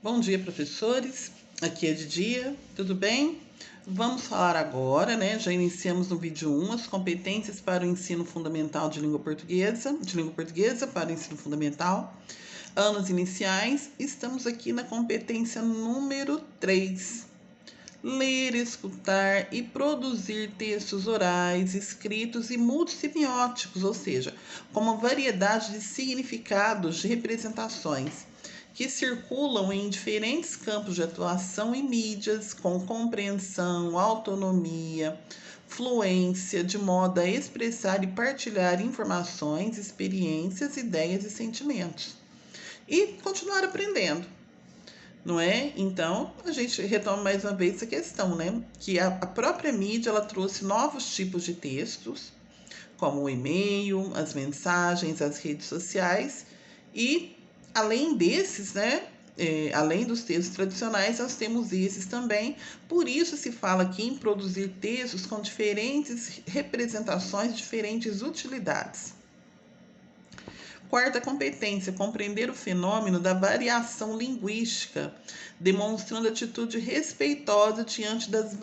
Bom dia, professores. Aqui é de dia, tudo bem? Vamos falar agora, né? Já iniciamos no vídeo 1 as competências para o ensino fundamental de língua portuguesa para o ensino fundamental. Anos iniciais, estamos aqui na competência número 3. Ler, escutar e produzir textos orais, escritos e multissemióticos, ou seja, com uma variedade de significados de representações que circulam em diferentes campos de atuação e mídias, com compreensão, autonomia, fluência, de modo a expressar e partilhar informações, experiências, ideias e sentimentos. E continuar aprendendo, não é? Então, a gente retoma mais uma vez essa questão, né? Que a própria mídia, ela trouxe novos tipos de textos, como o e-mail, as mensagens, as redes sociais, e além desses, né? Além dos textos tradicionais, nós temos esses também. Por isso se fala aqui em produzir textos com diferentes representações, diferentes utilidades. Quarta competência, compreender o fenômeno da variação linguística, demonstrando atitude respeitosa diante das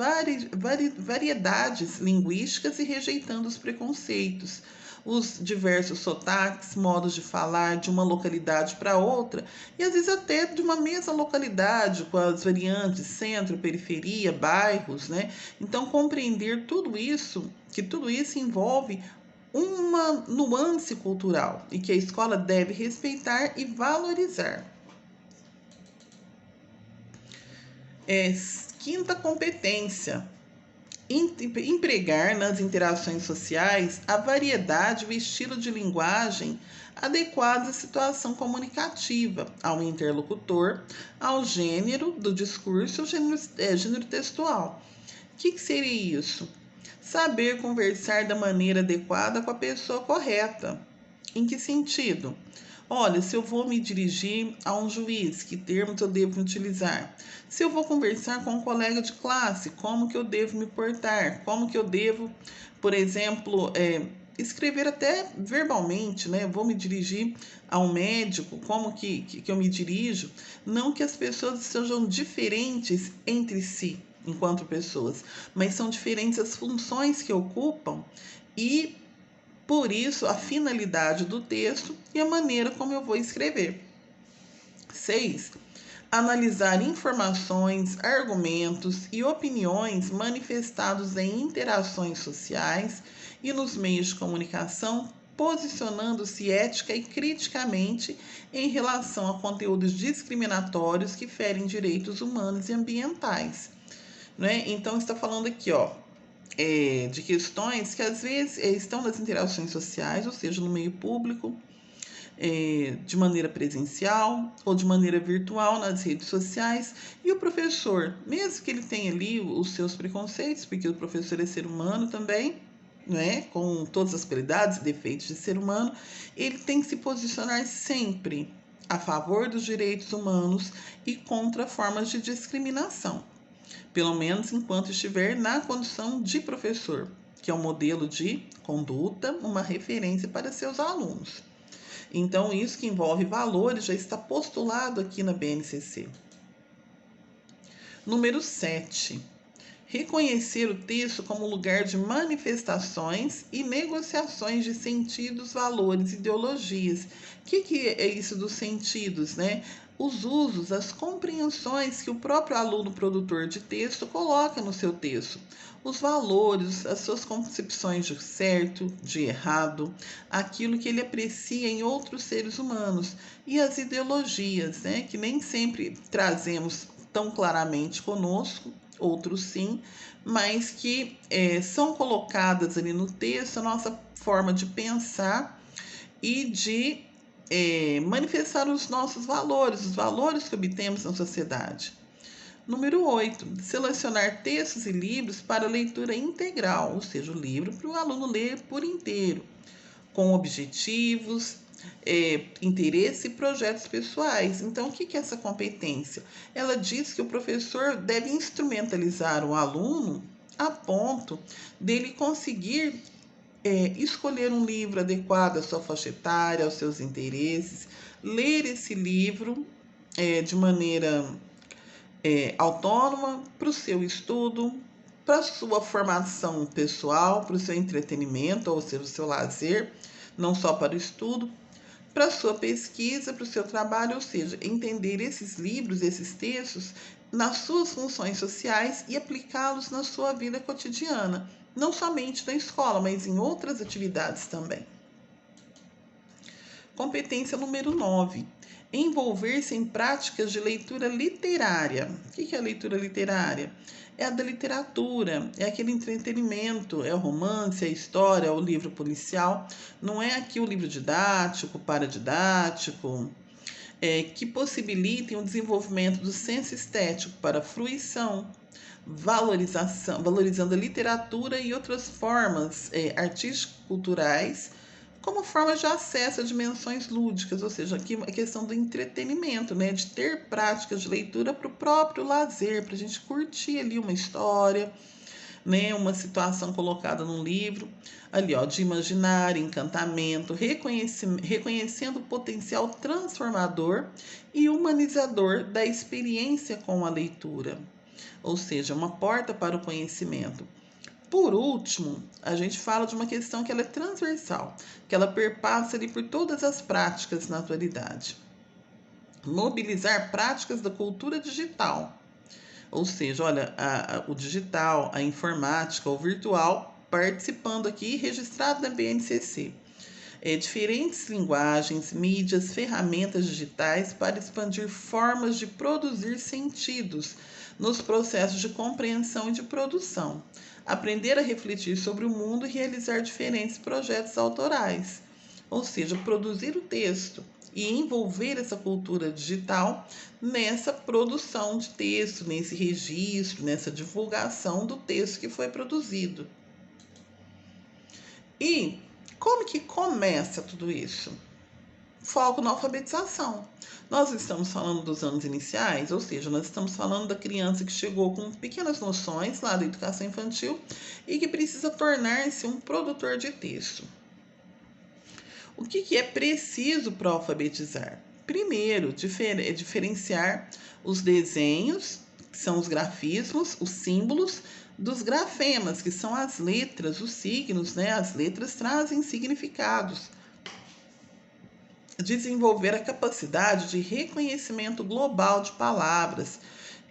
variedades linguísticas e rejeitando os preconceitos, os diversos sotaques, modos de falar de uma localidade para outra, e às vezes até de uma mesma localidade, com as variantes centro, periferia, bairros, né? Então, compreender tudo isso, que tudo isso envolve uma nuance cultural e que a escola deve respeitar e valorizar. Quinta competência, empregar nas interações sociais a variedade e o estilo de linguagem adequados à situação comunicativa, ao interlocutor, ao gênero do discurso, ao gênero textual. O que seria isso? Saber conversar da maneira adequada com a pessoa correta. Em que sentido? Olha, se eu vou me dirigir a um juiz, que termos eu devo utilizar? Se eu vou conversar com um colega de classe, como que eu devo me portar? Como que eu devo, por exemplo, escrever até verbalmente, né? Vou me dirigir a um médico, como que eu me dirijo? Não que as pessoas sejam diferentes entre si, enquanto pessoas, mas são diferentes as funções que ocupam e, por isso, a finalidade do texto e a maneira como eu vou escrever. 6. Analisar informações, argumentos e opiniões manifestados em interações sociais e nos meios de comunicação, posicionando-se ética e criticamente em relação a conteúdos discriminatórios que ferem direitos humanos e ambientais. Né? Então, está falando aqui, de questões que às vezes estão nas interações sociais, ou seja, no meio público, de maneira presencial ou de maneira virtual nas redes sociais, e o professor, mesmo que ele tenha ali os seus preconceitos, porque o professor é ser humano também, né, com todas as qualidades e defeitos de ser humano, ele tem que se posicionar sempre a favor dos direitos humanos e contra formas de discriminação, pelo menos enquanto estiver na condição de professor, que é um modelo de conduta, uma referência para seus alunos. Então, isso que envolve valores já está postulado aqui na BNCC. Número 7. Reconhecer o texto como lugar de manifestações e negociações de sentidos, valores e ideologias. O que é isso dos sentidos, né? Os usos, as compreensões que o próprio aluno produtor de texto coloca no seu texto. Os valores, as suas concepções de certo, de errado, aquilo que ele aprecia em outros seres humanos. E as ideologias, né? Que nem sempre trazemos tão claramente conosco, outros sim, mas que são colocadas ali no texto a nossa forma de pensar e de manifestar os nossos valores, os valores que obtemos na sociedade. Número 8, selecionar textos e livros para leitura integral, ou seja, o livro para o aluno ler por inteiro, com objetivos, interesse e projetos pessoais. Então, o que é essa competência? Ela diz que o professor deve instrumentalizar o aluno a ponto dele conseguir escolher um livro adequado à sua faixa etária, aos seus interesses, ler esse livro de maneira autônoma para o seu estudo, para a sua formação pessoal, para o seu entretenimento, ou seja, o seu lazer, não só para o estudo, para a sua pesquisa, para o seu trabalho, ou seja, entender esses livros, esses textos nas suas funções sociais e aplicá-los na sua vida cotidiana, não somente na escola, mas em outras atividades também. Competência número 9. Envolver-se em práticas de leitura literária. O que é a leitura literária? É a da literatura, é aquele entretenimento, é o romance, é a história, é o livro policial. Não é aqui o livro didático, paradidático, que possibilitem o desenvolvimento do senso estético para a fruição, valorizando a literatura e outras formas artístico-culturais como forma de acesso a dimensões lúdicas, ou seja, aqui a questão do entretenimento, né? De ter práticas de leitura para o próprio lazer, para a gente curtir ali uma história, né? Uma situação colocada num livro, ali ó, de imaginar, encantamento, reconhecendo o potencial transformador e humanizador da experiência com a leitura, ou seja, uma porta para o conhecimento. Por último, a gente fala de uma questão que ela é transversal, que ela perpassa ali por todas as práticas na atualidade. Mobilizar práticas da cultura digital, ou seja, olha, o digital, a informática, o virtual, participando aqui, registrado na BNCC. Diferentes linguagens, mídias, ferramentas digitais para expandir formas de produzir sentidos nos processos de compreensão e de produção. Aprender a refletir sobre o mundo e realizar diferentes projetos autorais. Ou seja, produzir o texto e envolver essa cultura digital nessa produção de texto, nesse registro, nessa divulgação do texto que foi produzido. E como que começa tudo isso? Foco na alfabetização. Nós estamos falando dos anos iniciais, ou seja, nós estamos falando da criança que chegou com pequenas noções lá da educação infantil e que precisa tornar-se um produtor de texto. O que é preciso para alfabetizar? Primeiro, diferenciar os desenhos, que são os grafismos, os símbolos, dos grafemas, que são as letras, os signos, né? As letras trazem significados. Desenvolver a capacidade de reconhecimento global de palavras.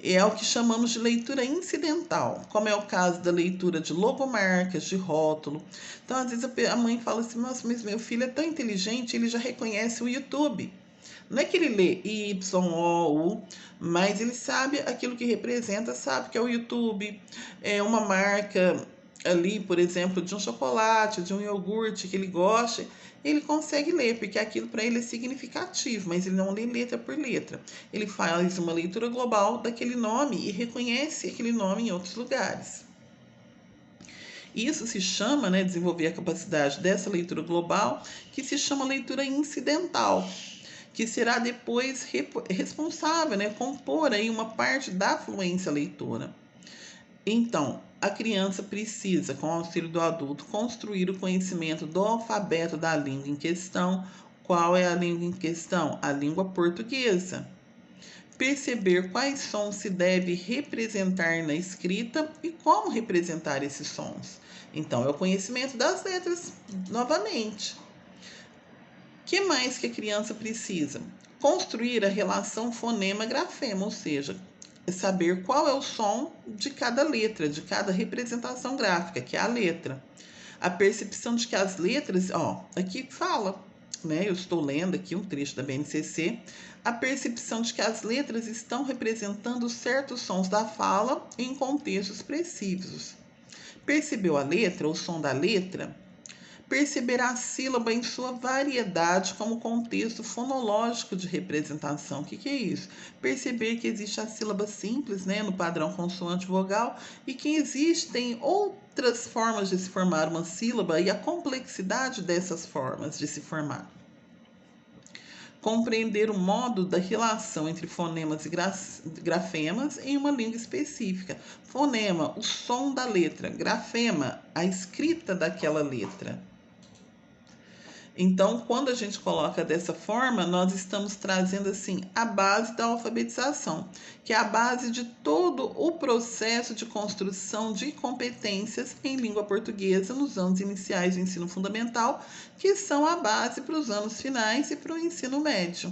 É o que chamamos de leitura incidental, como é o caso da leitura de logomarcas, de rótulo. Então, às vezes, a mãe fala assim, nossa, mas meu filho é tão inteligente, ele já reconhece o YouTube. Não é que ele lê Y-O-U, mas ele sabe aquilo que representa, sabe que é o YouTube, é uma marca ali, por exemplo, de um chocolate, de um iogurte que ele gosta, ele consegue ler, porque aquilo para ele é significativo, mas ele não lê letra por letra. Ele faz uma leitura global daquele nome e reconhece aquele nome em outros lugares. Isso se chama, né, desenvolver a capacidade dessa leitura global, que se chama leitura incidental, que será depois responsável, né, compor aí uma parte da fluência leitora. Então, a criança precisa, com o auxílio do adulto, construir o conhecimento do alfabeto da língua em questão. Qual é a língua em questão? A língua portuguesa. Perceber quais sons se deve representar na escrita e como representar esses sons. Então, é o conhecimento das letras, novamente. O que mais que a criança precisa? Construir a relação fonema-grafema, ou seja, saber qual é o som de cada letra, de cada representação gráfica, que é a letra. A percepção de que as letras, aqui fala, né? Eu estou lendo aqui um trecho da BNCC. A percepção de que as letras estão representando certos sons da fala em contextos precisos. Percebeu a letra, o som da letra? Perceber a sílaba em sua variedade como contexto fonológico de representação. O que é isso? Perceber que existe a sílaba simples, né, no padrão consoante-vogal, e que existem outras formas de se formar uma sílaba e a complexidade dessas formas de se formar. Compreender o modo da relação entre fonemas e grafemas em uma língua específica. Fonema, o som da letra. Grafema, a escrita daquela letra. Então, quando a gente coloca dessa forma, nós estamos trazendo assim a base da alfabetização, que é a base de todo o processo de construção de competências em língua portuguesa nos anos iniciais do ensino fundamental, que são a base para os anos finais e para o ensino médio.